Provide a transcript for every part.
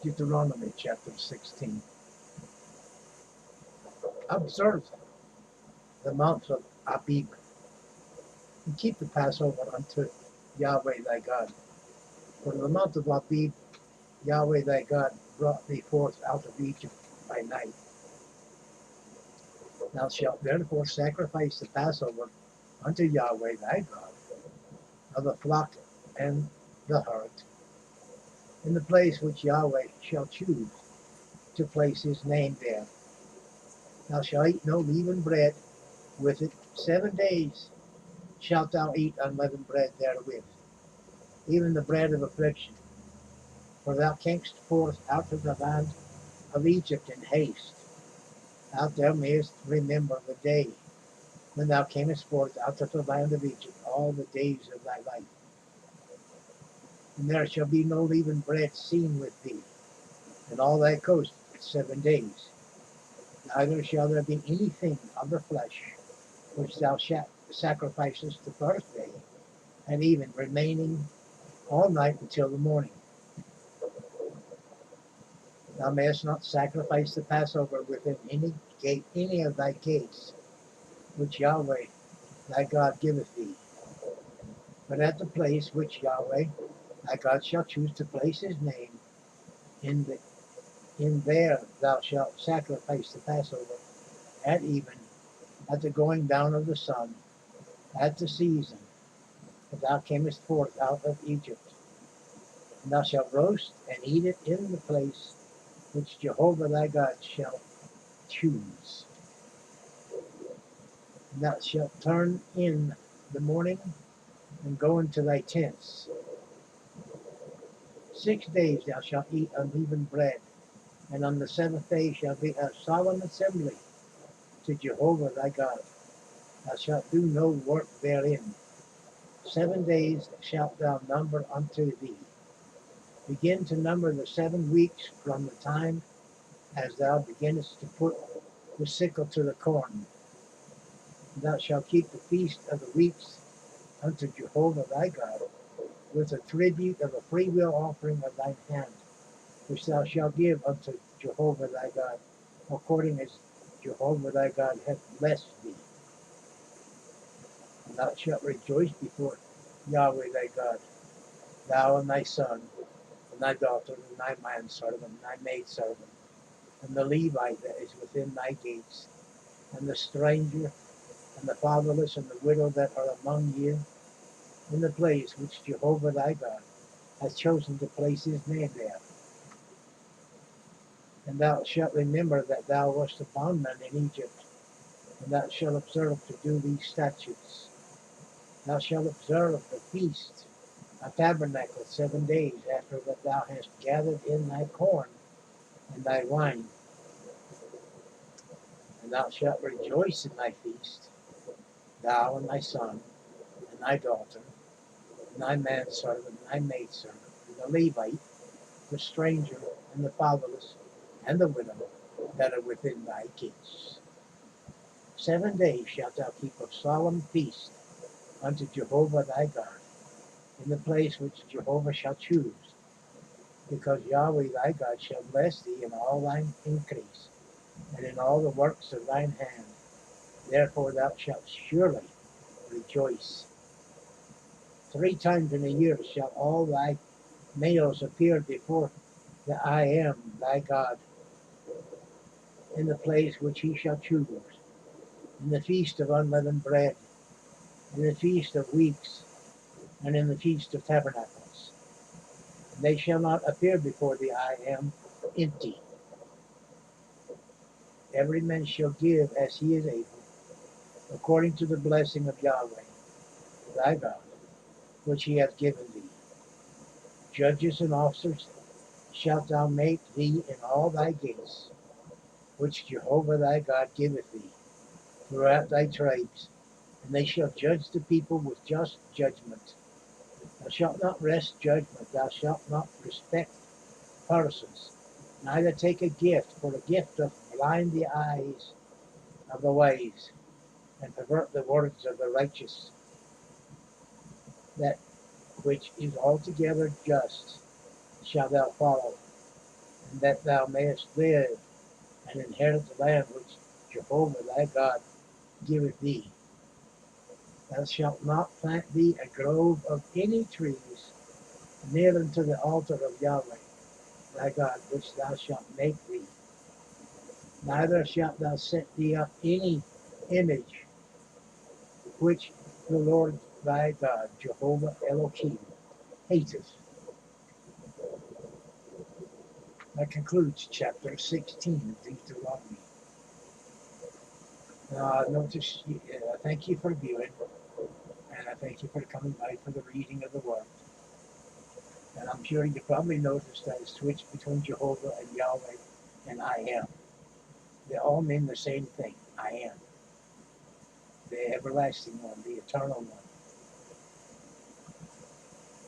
Deuteronomy chapter 16. Observe the month of Abib, and keep the Passover unto Yahweh thy God. For the month of Abib, Yahweh thy God brought thee forth out of Egypt by night. Thou shalt therefore sacrifice the Passover unto Yahweh thy God of the flock and the herd, in the place which Yahweh shall choose to place his name there. Thou shalt eat no leavened bread with it. 7 days shalt thou eat unleavened bread therewith, even the bread of affliction. For thou camest forth out of the land of Egypt in haste, that thou mayest remember the day when thou camest forth out of the land of Egypt all the days of thy life. And there shall be no leavened bread seen with thee in all thy coast 7 days. Neither shall there be anything of the flesh which thou sacrificest the first day, and even remaining all night until the morning. Thou mayest not sacrifice the Passover within any of thy gates, which Yahweh thy God giveth thee, but at the place which Yahweh thy God shall choose to place his name, in there thou shalt sacrifice the Passover at even, at the going down of the sun, at the season that thou camest forth out of Egypt. And thou shalt roast and eat it in the place which Jehovah thy God shall choose. And thou shalt turn in the morning and go into thy tents. 6 days thou shalt eat unleavened bread, and on the 7th day shall be a solemn assembly to Jehovah thy God. Thou shalt do no work therein. 7 days shalt thou number unto thee. Begin to number the 7 weeks from the time as thou beginnest to put the sickle to the corn. Thou shalt keep the feast of the weeks unto Jehovah thy God, with a tribute of a freewill offering of thine hand, which thou shalt give unto Jehovah thy God, according as Jehovah thy God hath blessed thee. And thou shalt rejoice before Yahweh thy God, thou and thy son, and thy daughter, and thy manservant, and thy maidservant, and the Levite that is within thy gates, and the stranger, and the fatherless, and the widow that are among you, in the place which Jehovah thy God hath chosen to place his name there. And thou shalt remember that thou wast a bondman in Egypt, and thou shalt observe to do these statutes. Thou shalt observe the feast of tabernacles 7 days after that thou hast gathered in thy corn and thy wine. And thou shalt rejoice in thy feast, thou and thy son, and thy daughter, and thy manservant, and thy maidservant, and the Levite, the stranger, and the fatherless, and the widow that are within thy gates. 7 days shalt thou keep a solemn feast unto Jehovah thy God, in the place which Jehovah shall choose, because Yahweh thy God shall bless thee in all thine increase, and in all the works of thine hand. Therefore thou shalt surely rejoice. 3 times in a year shall all thy males appear before the I am thy God, in the place which he shall choose, in the feast of unleavened bread, in the feast of weeks, and in the feast of tabernacles. And they shall not appear before the I am empty. Every man shall give as he is able, according to the blessing of Yahweh thy God, which he hath given thee. Judges and officers shalt thou make thee in all thy gates, which Jehovah thy God giveth thee, throughout thy tribes, and they shall judge the people with just judgment. Thou shalt not wrest judgment, thou shalt not respect persons, neither take a gift, for a gift doth blind the eyes of the wise, and pervert the words of the righteous. That which is altogether just shalt thou follow, and that thou mayest live and inherit the land which Jehovah thy God giveth thee. Thou shalt not plant thee a grove of any trees near unto the altar of Yahweh thy God, which thou shalt make thee. Neither shalt thou set thee up any image which the Lord thy God, Jehovah Elohim, hateth. That concludes chapter 16 of Deuteronomy. Notice, thank you for viewing, and I thank you for coming by for the reading of the Word. And I'm sure you probably noticed that I switched between Jehovah and Yahweh and I am. They all mean the same thing, I am. The everlasting one, the eternal one.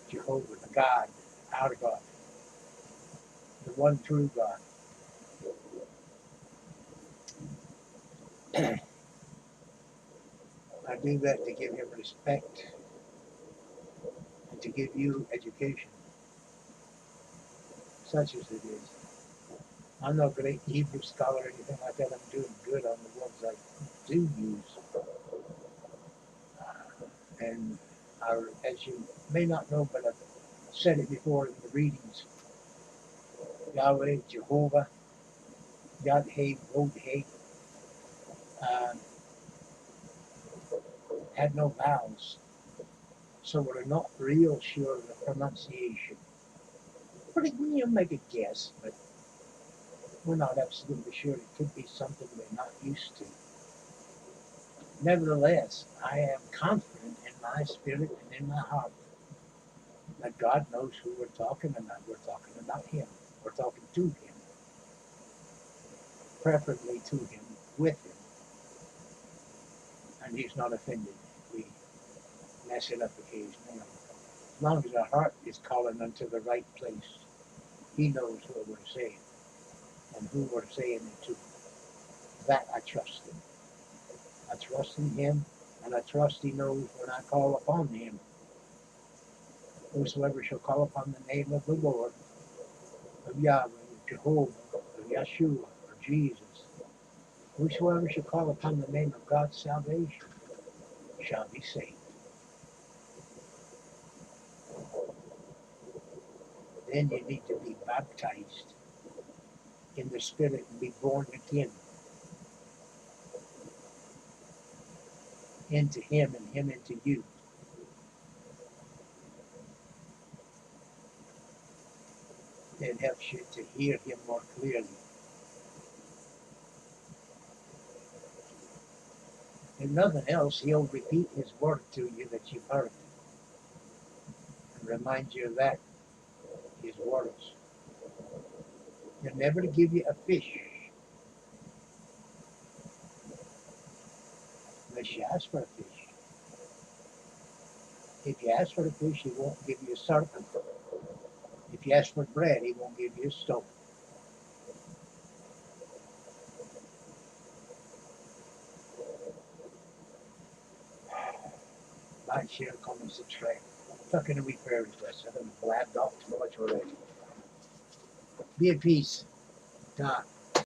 Jehovah, the God, our God, the one true God. I do that to give him respect and to give you education, such as it is. I'm no great Hebrew scholar or anything like that. I'm doing good on the ones I do use. And as you may not know, but I've said it before in the readings, Yahweh, Jehovah, Yod-Heh, Vod-Heh, had no vowels. So we're not real sure of the pronunciation. You make a guess, but we're not absolutely sure. It could be something we're not used to. Nevertheless, I am confident in my spirit and in my heart that God knows who we're talking about. We're talking about him. We're talking to him. Preferably to him, with him. And he's not offended. We mess it up occasionally. As long as our heart is calling unto the right place, he knows what we're saying and who we're saying it to. That I trust in. I trust in him, and I trust he knows when I call upon him. Whosoever shall call upon the name of the Lord, of Yahweh, of Jehovah, of Yeshua, or Jesus, whosoever shall call upon the name of God's salvation shall be saved. Then you need to be baptized in the Spirit and be born again into him and him into you. It helps you to hear him more clearly. If nothing else, he'll repeat his word to you that you've heard and remind you of that, his words. He'll never give you a fish unless you ask for a fish. If you ask for a fish, he won't give you a serpent. If you ask for bread, he won't give you a stone. Like, share, comment, subscribe. Talking to me prayer requests. I haven't blabbed off too much already. Be at peace. God.